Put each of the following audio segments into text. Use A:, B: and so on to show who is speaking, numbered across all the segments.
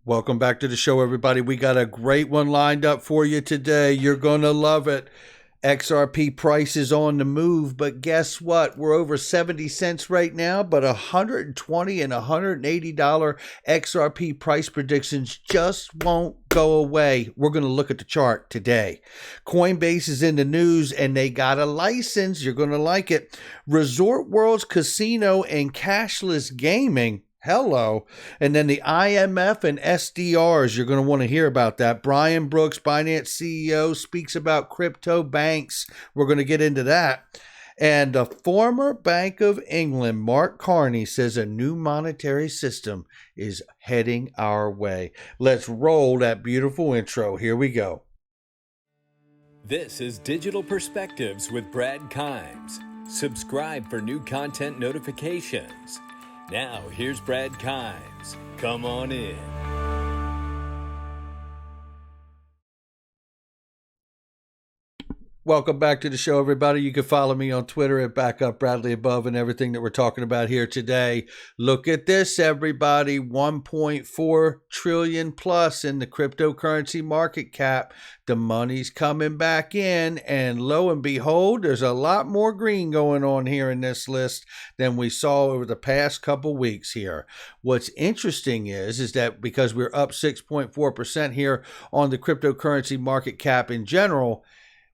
A: Welcome back to the show, everybody. We got a great one lined up for you today. You're going to love it. XRP price is on the move, but guess what? We're over 70 cents right now, but $120 and $180 XRP price predictions just won't go away. We're going to look at the chart today. Coinbase is in the news, and they got a license. You're going to like it. Resort World's casino and cashless gaming. Hello. And then the IMF and SDRs, you're going to want to hear about that. Brian Brooks, Binance CEO, speaks about crypto banks. We're going to get into that. And the former Bank of England, Mark Carney, says a new monetary system is heading our way. Let's roll that beautiful intro. Here we go.
B: This is Digital Perspectives with Brad Kimes. Subscribe for new content notifications. Now, here's Brad Kimes. Come on in.
A: Welcome back to the show, everybody. You can follow me on Twitter at BackupBradleyAbove and everything that we're talking about here today. Look at this, everybody. 1.4 trillion plus in the cryptocurrency market cap. The money's coming back in, and lo and behold, there's a lot more green going on here in this list than we saw over the past couple weeks here. What's interesting is that because we're up 6.4% here on the cryptocurrency market cap in general,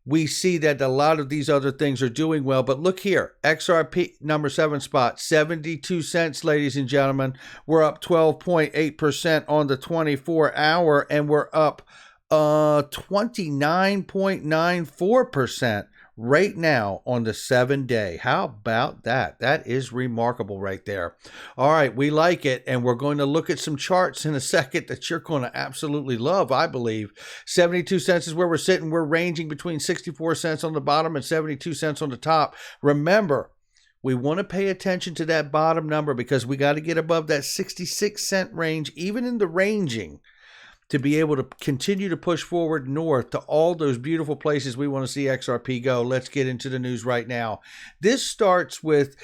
A: we see that a lot of these other things are doing well. But look here, XRP number 7 spot, 72 cents, ladies and gentlemen. We're up 12.8% on the 24-hour, and we're up 29.94% right now on the 7-day. How about that? That is remarkable right there. All right, we like it, and we're going to look at some charts in a second that you're going to absolutely love, I believe. 72 cents is where we're sitting. We're ranging between 64 cents on the bottom and 72 cents on the top. Remember, we want to pay attention to that bottom number because we got to get above that 66 cent range, even in the ranging, to be able to continue to push forward north to all those beautiful places we want to see XRP go. Let's get into the news right now. This starts with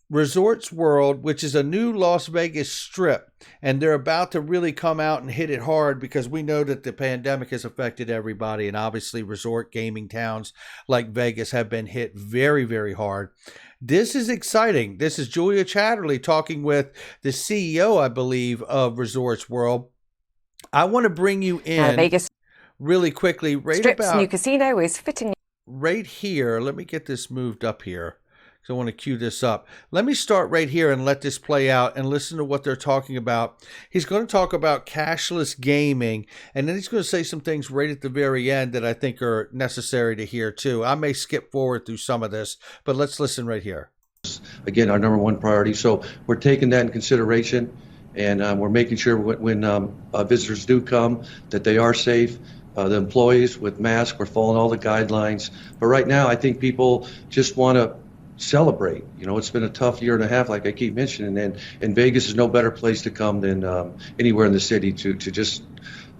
A: Resorts World, which is a new Las Vegas strip, and they're about to really come out and hit it hard because we know that the pandemic has affected everybody, and obviously resort gaming towns like Vegas have been hit very, very hard. This is exciting. This is Julia Chatterley talking with the CEO, I believe, of Resorts World. I want to bring you in
C: Vegas
A: really quickly.
C: Strip's new casino is fitting
A: right here. Let me get this moved up here because I want to cue this up. Let me start right here and let this play out and listen to what they're talking about. He's going to talk about cashless gaming, and then he's going to say some things right at the very end that I think are necessary to hear too. I may skip forward through some of this, but let's listen right here.
D: Again, our number one priority. So we're taking that in consideration. And we're making sure when visitors do come that they are safe. The employees with masks, we're following all the guidelines. But right now, I think people just want to celebrate. You know, it's been a tough year and a half, like I keep mentioning, and Vegas is no better place to come than anywhere in the city to just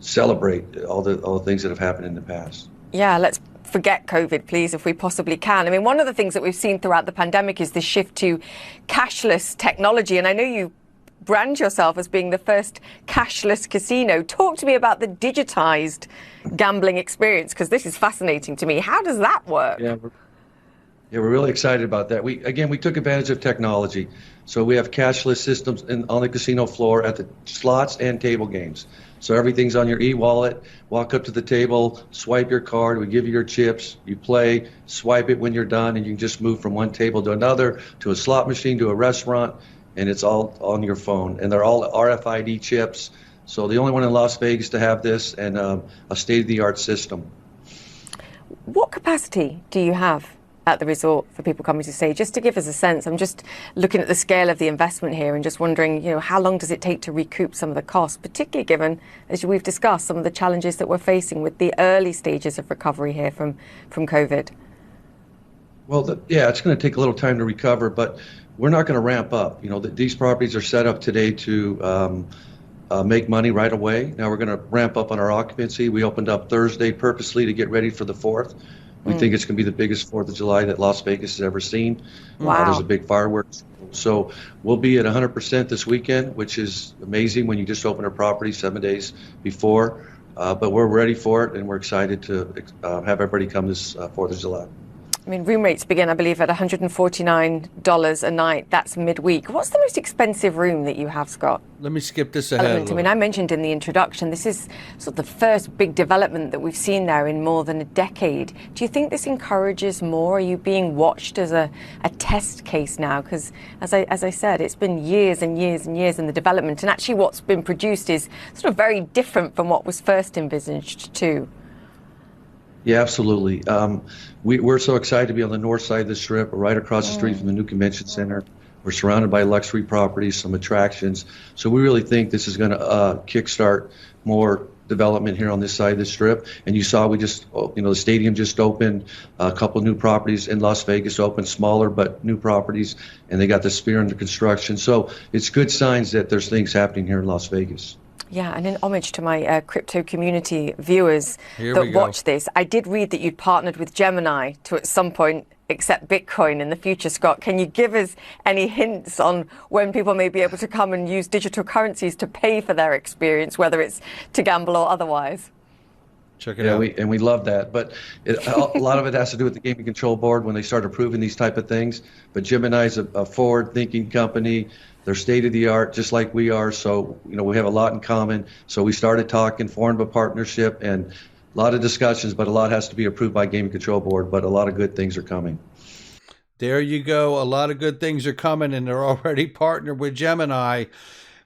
D: celebrate all the things that have happened in the past.
C: Yeah, let's forget COVID, please, if we possibly can. I mean, one of the things that we've seen throughout the pandemic is the shift to cashless technology. And I know you brand yourself as being the first cashless casino. Talk to me about the digitized gambling experience, because this is fascinating to me. How does that work?
D: Yeah, we're really excited about that. We took advantage of technology. So we have cashless systems on the casino floor at the slots and table games. So everything's on your e-wallet. Walk up to the table, swipe your card, we give you your chips, you play, swipe it when you're done, and you can just move from one table to another, to a slot machine, to a restaurant. And it's all on your phone, and they're all RFID chips. So the only one in Las Vegas to have this, and a state-of-the-art system.
C: What capacity do you have at the resort for people coming to stay? Just to give us a sense, I'm just looking at the scale of the investment here and just wondering, how long does it take to recoup some of the costs, particularly given, as we've discussed, some of the challenges that we're facing with the early stages of recovery here from COVID?
D: Well, it's going to take a little time to recover, but we're not going to ramp up. These properties are set up today to make money right away. Now we're going to ramp up on our occupancy. We opened up Thursday purposely to get ready for the 4th. We think it's going to be the biggest 4th of July that Las Vegas has ever seen.
C: Wow.
D: There's a big fireworks. So we'll be at 100% this weekend, which is amazing when you just open a property 7 days before. But we're ready for it, and we're excited to have everybody come this 4th of July.
C: I mean, room rates begin, I believe, at $149 a night. That's midweek. What's the most expensive room that you have, Scott?
A: Let me skip this ahead.
C: I mean, I mentioned in the introduction, this is sort of the first big development that we've seen there in more than a decade. Do you think this encourages more? Are you being watched as a test case now? Because as I said, it's been years and years and years in the development. And actually what's been produced is sort of very different from what was first envisaged too.
D: Yeah, absolutely. We're so excited to be on the north side of the Strip, right across the street from the new convention center. We're surrounded by luxury properties, some attractions. So we really think this is going to kickstart more development here on this side of the Strip. And you saw the stadium just opened, a couple new properties in Las Vegas opened, smaller but new properties, and they got the Sphere under construction. So it's good signs that there's things happening here in Las Vegas.
C: Yeah, and in homage to my crypto community viewers that watch this, I did read that you'd partnered with Gemini to at some point accept Bitcoin in the future. Scott, can you give us any hints on when people may be able to come and use digital currencies to pay for their experience, whether it's to gamble or otherwise?
A: Check it out.
D: We love that. But a lot of it has to do with the gaming control board when they start approving these type of things. But Gemini is a forward-thinking company. They're state-of-the-art, just like we are. So, we have a lot in common. So we started talking, formed a partnership, and a lot of discussions, but a lot has to be approved by Gaming Control Board. But a lot of good things are coming.
A: There you go. A lot of good things are coming, and they're already partnered with Gemini.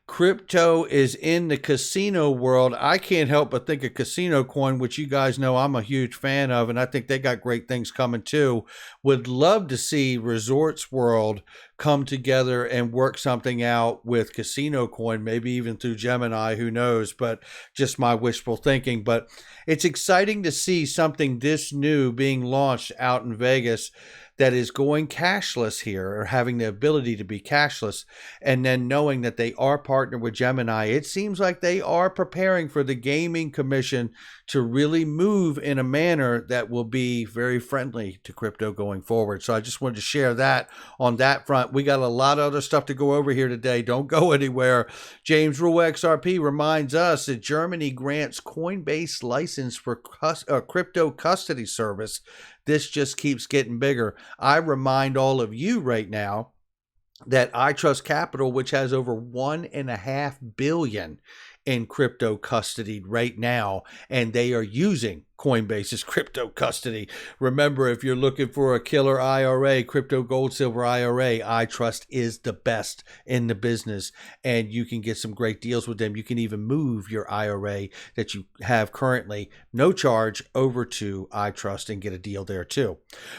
A: Crypto is in the casino world. I can't help but think of Casino Coin, which you guys know I'm a huge fan of, and I think they got great things coming too. Would love to see Resorts World come together and work something out with Casino Coin, maybe even through Gemini, who knows, but just my wishful thinking. But it's exciting to see something this new being launched out in Vegas that is going cashless here, or having the ability to be cashless, and then knowing that they are partnered with Gemini. It seems like they are preparing for the Gaming Commission to really move in a manner that will be very friendly to crypto going forward. So I just wanted to share that on that front. We got a lot of other stuff to go over here today. Don't go anywhere. James Rule XRP reminds us that Germany grants Coinbase license for crypto custody service. This just keeps getting bigger. I remind all of you right now that I Trust Capital, which has over $1.5 billion in crypto custody right now, and they are using Coinbase's crypto custody. Remember, if you're looking for a killer IRA, crypto gold silver IRA, iTrust is the best in the business, and you can get some great deals with them. You can even move your IRA that you have currently, no charge, over to iTrust and get a deal there too.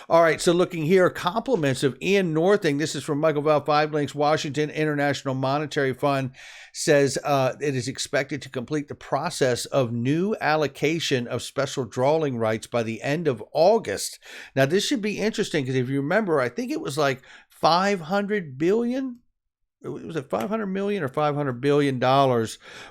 A: All right, so looking here, compliments of Ian Northing. This is from Michael Val, 5 Links, Washington International Monetary Fund, says it is expected to complete the process of new allocation of special drawing rights by the end of August. Now, this should be interesting because if you remember, I think it was like 500 billion. Was it 500 million or $500 billion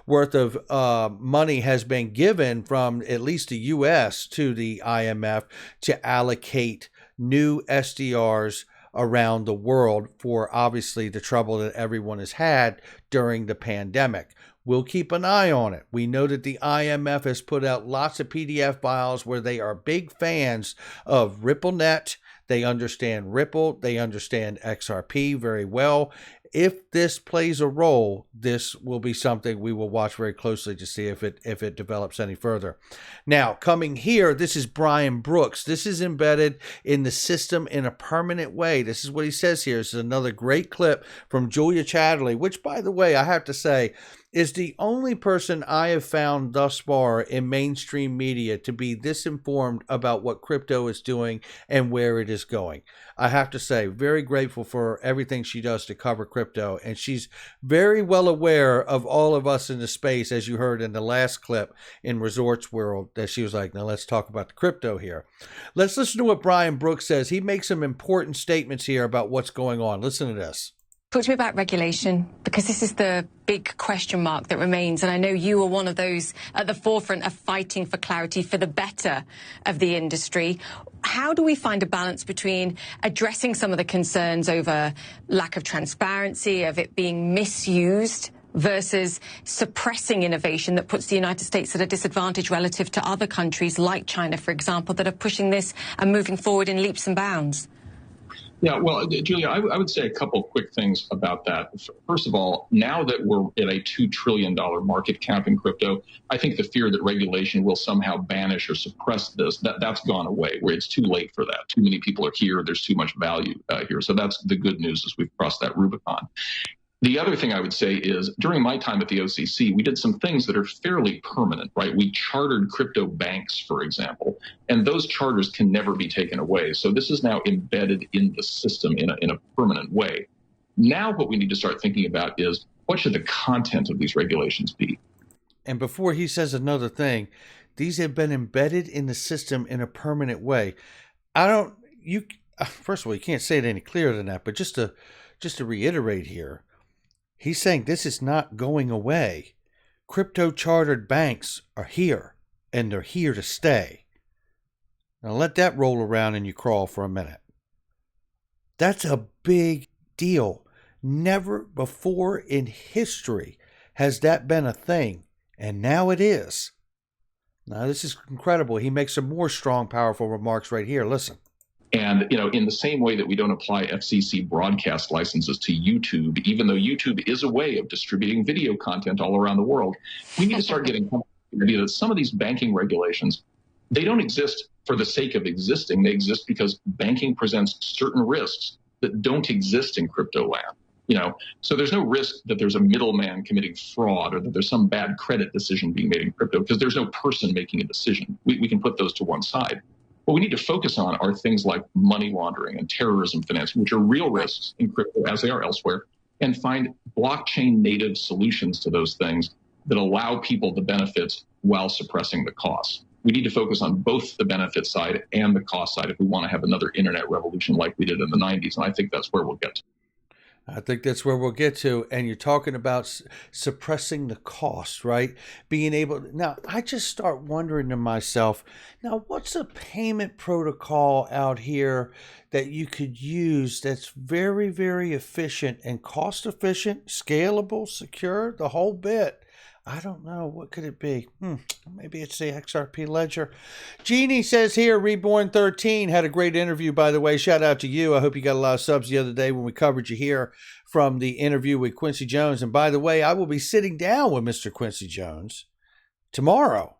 A: worth of money has been given from at least the U.S. to the IMF to allocate new SDRs around the world for obviously the trouble that everyone has had during the pandemic. We'll keep an eye on it. We know that the IMF has put out lots of PDF files where they are big fans of RippleNet. They understand Ripple. They understand XRP very well. If this plays a role, this will be something we will watch very closely to see if it develops any further. Now, coming here, this is Brian Brooks. This is embedded in the system in a permanent way. This is what he says here. This is another great clip from Julia Chatterley, which, by the way, I have to say, is the only person I have found thus far in mainstream media to be this informed about what crypto is doing and where it is going. I have to say, very grateful for everything she does to cover crypto, and she's very well aware of all of us in the space, as you heard in the last clip in Resorts World, that she was like, now let's talk about the crypto here. Let's listen to what Brian Brooks says. He makes some important statements here about what's going on. Listen to this.
C: Talk to me about regulation, because this is the big question mark that remains. And I know you are one of those at the forefront of fighting for clarity for the better of the industry. How do we find a balance between addressing some of the concerns over lack of transparency, of it being misused, versus suppressing innovation that puts the United States at a disadvantage relative to other countries like China, for example, that are pushing this and moving forward in leaps and bounds?
E: Yeah, well, Julia, I would say a couple quick things about that. First of all, now that we're at a $2 trillion market cap in crypto, I think the fear that regulation will somehow banish or suppress this, that's gone away, where it's too late for that. Too many people are here. There's too much value here. So that's the good news, as we've crossed that Rubicon. The other thing I would say is during my time at the OCC, we did some things that are fairly permanent, right? We chartered crypto banks, for example, and those charters can never be taken away. So this is now embedded in the system in a permanent way. Now what we need to start thinking about is what should the content of these regulations be?
A: And before he says another thing, these have been embedded in the system in a permanent way. First of all, you can't say it any clearer than that, but just to reiterate here, he's saying this is not going away. Crypto chartered banks are here, and they're here to stay. Now let that roll around and you crawl for a minute. That's a big deal. Never before in history has that been a thing, and now it is. Now this is incredible. He makes some more strong, powerful remarks right here. Listen.
E: And, in the same way that we don't apply FCC broadcast licenses to YouTube, even though YouTube is a way of distributing video content all around the world, we need to start getting the idea that some of these banking regulations, they don't exist for the sake of existing. They exist because banking presents certain risks that don't exist in crypto land. So there's no risk that there's a middleman committing fraud or that there's some bad credit decision being made in crypto because there's no person making a decision. We can put those to one side. What we need to focus on are things like money laundering and terrorism financing, which are real risks in crypto as they are elsewhere, and find blockchain native solutions to those things that allow people the benefits while suppressing the costs. We need to focus on both the benefit side and the cost side if we want to have another internet revolution like we did in the 90s. And I think that's where we'll get to.
A: I think that's where we'll get to. And you're talking about suppressing the cost, right? Being able to, now, I just start wondering to myself, now, what's a payment protocol out here that you could use that's very, very efficient and cost efficient, scalable, secure, the whole bit? I don't know. What could it be? Maybe it's the XRP ledger. Jeannie says here, Reborn 13 had a great interview, by the way. Shout out to you. I hope you got a lot of subs the other day when we covered you here from the interview with Quincy Jones. And by the way, I will be sitting down with Mr. Quincy Jones tomorrow.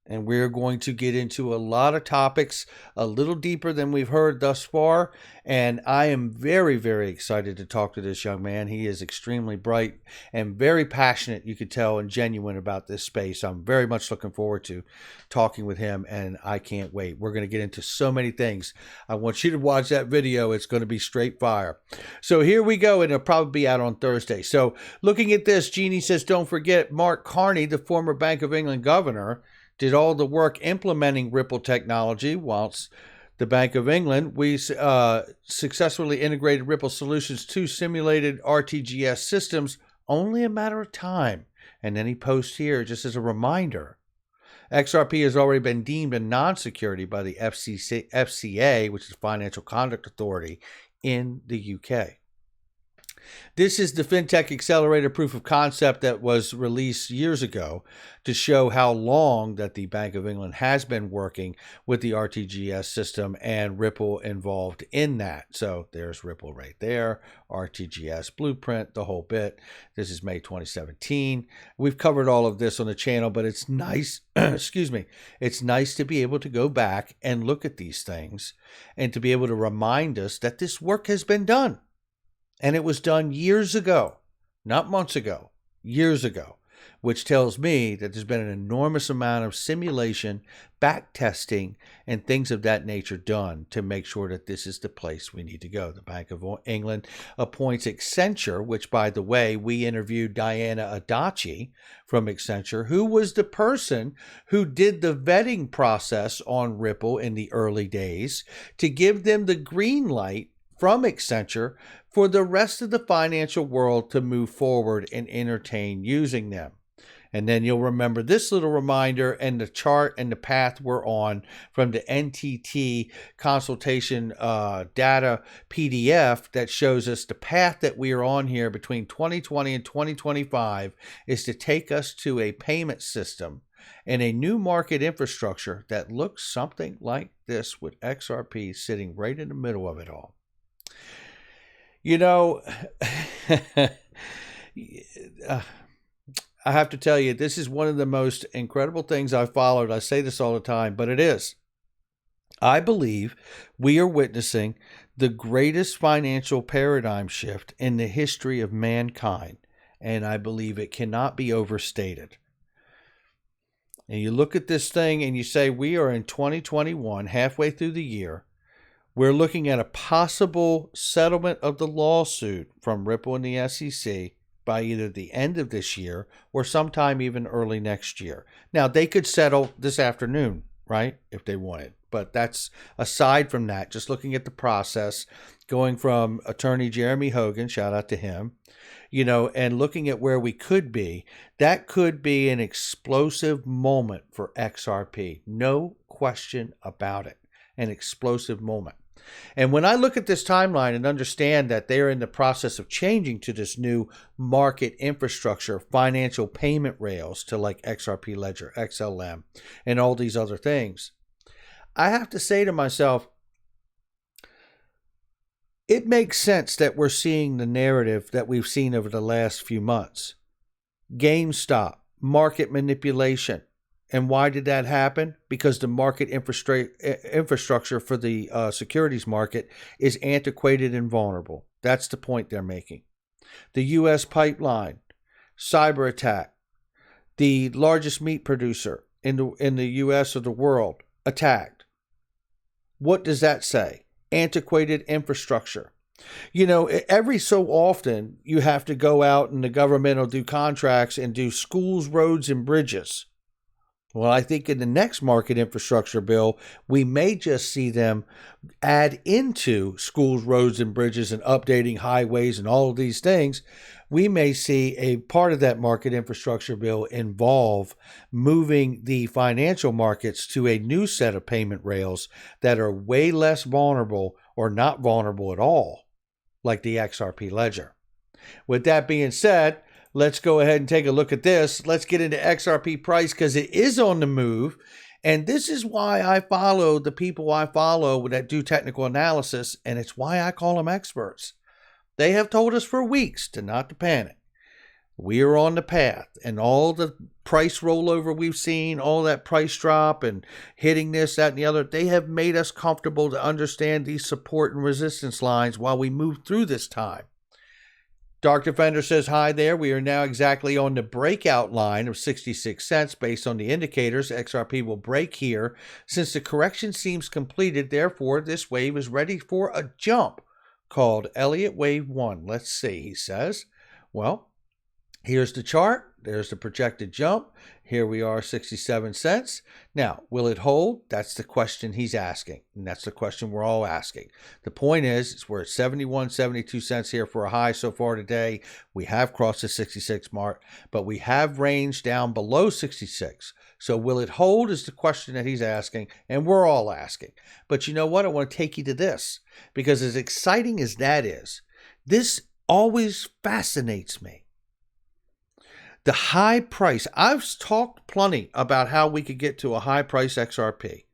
A: And we're going to get into a lot of topics a little deeper than we've heard thus far. And I am very, very excited to talk to this young man. He is extremely bright and very passionate, you could tell, and genuine about this space. I'm very much looking forward to talking with him, and I can't wait. We're going to get into so many things. I want you to watch that video. It's going to be straight fire. So here we go, and it'll probably be out on Thursday. So looking at this, Jeannie says, don't forget Mark Carney, the former Bank of England governor, did all the work implementing Ripple technology, whilst the Bank of England, we successfully integrated Ripple solutions to simulated RTGS systems, only a matter of time. And then he posts here, just as a reminder, XRP has already been deemed a non-security by the FCA, which is Financial Conduct Authority in the UK. This is the FinTech Accelerator proof of concept that was released years ago to show how long that the Bank of England has been working with the RTGS system and Ripple involved in that. So there's Ripple right there, RTGS blueprint, the whole bit. This is May 2017. We've covered all of this on the channel, but it's nice, excuse me, it's nice to be able to go back and look at these things and to be able to remind us that this work has been done. And it was done years ago, not months ago, years ago, which tells me that there's been an enormous amount of simulation, back testing, and things of that nature done to make sure that this is the place we need to go. The Bank of England appoints Accenture, which, by the way, we interviewed Diana Adachi from Accenture, who was the person who did the vetting process on Ripple in the early days to give them the green light from Accenture for the rest of the financial world to move forward and entertain using them. And then you'll remember this little reminder and the chart and the path we're on from the NTT consultation data PDF that shows us the path that we are on here between 2020 and 2025 is to take us to a payment system and a new market infrastructure that looks something like this, with XRP sitting right in the middle of it all. You know, I have to tell you, this is one of the most incredible things I've followed. I say this all the time, but it is. I believe we are witnessing the greatest financial paradigm shift in the history of mankind, and I believe it cannot be overstated. And you look at this thing and you say, we are in 2021, halfway through the year. We're looking at a possible settlement of the lawsuit from Ripple and the SEC by either the end of this year or sometime even early next year. Now, they could settle this afternoon, right, if they wanted. But that's aside from that, just looking at the process, going from attorney Jeremy Hogan, shout out to him, you know, and looking at where we could be, that could be an explosive moment for XRP. No question about it. An explosive moment. And when I look at this timeline and understand that they're in the process of changing to this new market infrastructure, financial payment rails to like XRP Ledger, XLM, and all these other things, I have to say to myself, it makes sense that we're seeing the narrative that we've seen over the last few months. GameStop, market manipulation. And why did that happen? Because the market infrastructure for the securities market is antiquated and vulnerable. That's the point they're making. The U.S. pipeline, cyber attack, the largest meat producer in the U.S. or the world, attacked. What does that say? Antiquated infrastructure. You know, every so often you have to go out and the government will do contracts and do schools, roads, and bridges. Well, I think in the next market infrastructure bill, we may just see them add into schools, roads, and bridges and updating highways and all of these things. We may see a part of that market infrastructure bill involve moving the financial markets to a new set of payment rails that are way less vulnerable or not vulnerable at all, like the XRP Ledger. With that being said, let's go ahead and take a look at this. Let's get into XRP price because it is on the move. And this is why I follow the people I follow that do technical analysis. And it's why I call them experts. They have told us for weeks not to panic. We are on the path. And all the price rollover we've seen, all that price drop and hitting this, that, and the other, they have made us comfortable to understand these support and resistance lines while we move through this time. Dark Defender says, hi there. We are now exactly on the breakout line of 66 cents based on the indicators. XRP will break here since the correction seems completed. Therefore, this wave is ready for a jump called Elliott Wave 1. Let's see, he says. Well, here's the chart. There's the projected jump. Here we are, 67 cents. Now, will it hold? That's the question he's asking. And that's the question we're all asking. The point is we're at 71, 72 cents here for a high so far today. We have crossed the 66 mark, but we have ranged down below 66. So will it hold is the question that he's asking, and we're all asking. But you know what? I want to take you to this, because as exciting as that is, this always fascinates me. The high price, I've talked plenty about how we could get to a high price XRP.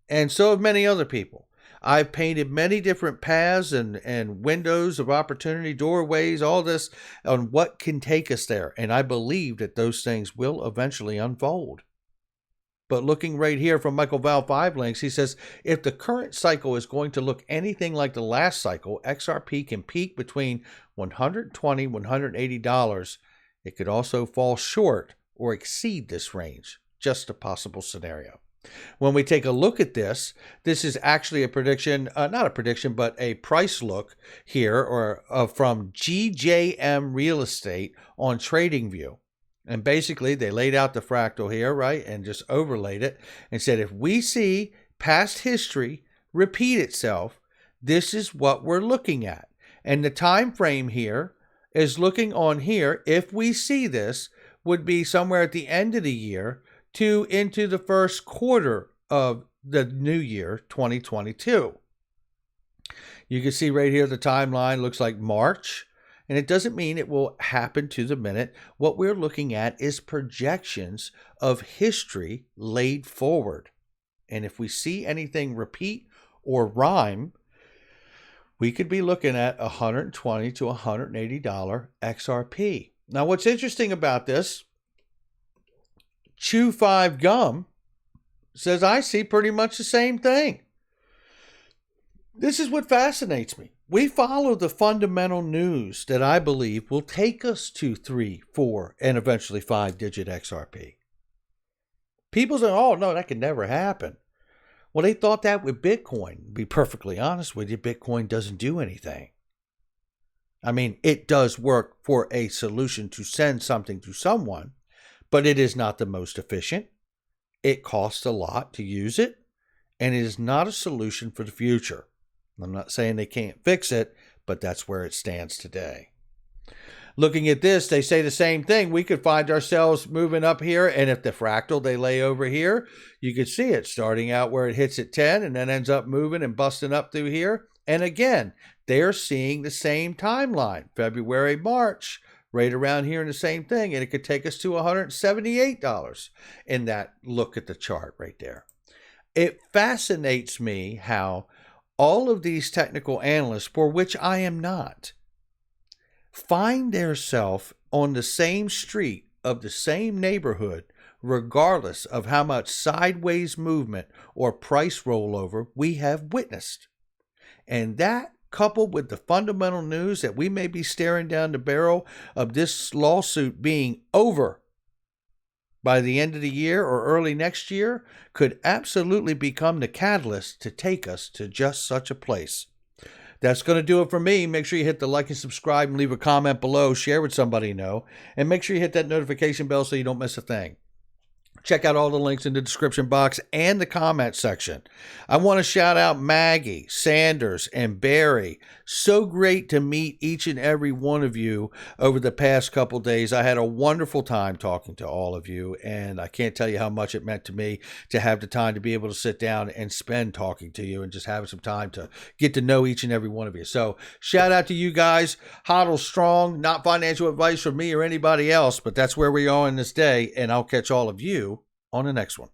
A: And so have many other people. I've painted many different paths and windows of opportunity, doorways, all this on what can take us there. And I believe that those things will eventually unfold. But looking right here from Michael Val 5 Links, he says, if the current cycle is going to look anything like the last cycle, XRP can peak between $120, $180. It could also fall short or exceed this range. Just a possible scenario. When we take a look at this, this is actually a prediction, not a prediction, but a price look here or from GJM Real Estate on TradingView. And basically, they laid out the fractal here, right, and just overlaid it and said, if we see past history repeat itself, this is what we're looking at. And the time frame here is looking on here. If we see this, would be somewhere at the end of the year to into the first quarter of the new year, 2022. You can see right here the timeline looks like March, and it doesn't mean it will happen to the minute. What we're looking at is projections of history laid forward. And if we see anything repeat or rhyme, we could be looking at $120 to $180 XRP. Now, what's interesting about this, Chew 5 Gum says, I see pretty much the same thing. This is what fascinates me. We follow the fundamental news that I believe will take us to 3, 4, and eventually 5-digit XRP. People say, oh, no, that can never happen. Well, they thought that with Bitcoin. To be perfectly honest with you, Bitcoin doesn't do anything. I mean, it does work for a solution to send something to someone, but it is not the most efficient. It costs a lot to use it, and it is not a solution for the future. I'm not saying they can't fix it, but that's where it stands today. Looking at this, they say the same thing. We could find ourselves moving up here, and if the fractal they lay over here, you could see it starting out where it hits at 10 and then ends up moving and busting up through here. And again, they're seeing the same timeline, February, March, right around here in the same thing, and it could take us to $178 in that look at the chart right there. It fascinates me how all of these technical analysts, for which I am not, find themselves on the same street of the same neighborhood, regardless of how much sideways movement or price rollover we have witnessed. And that, coupled with the fundamental news that we may be staring down the barrel of this lawsuit being over by the end of the year or early next year, could absolutely become the catalyst to take us to just such a place. That's going to do it for me. Make sure you hit the like and subscribe and leave a comment below. Share with somebody you know. And make sure you hit that notification bell so you don't miss a thing. Check out all the links in the description box and the comment section. I want to shout out Maggie, Sanders, and Barry. So great to meet each and every one of you over the past couple days. I had a wonderful time talking to all of you, and I can't tell you how much it meant to me to have the time to be able to sit down and spend talking to you and just having some time to get to know each and every one of you. So shout out to you guys. Hodl strong, not financial advice from me or anybody else, but that's where we are in this day, and I'll catch all of you on the next one.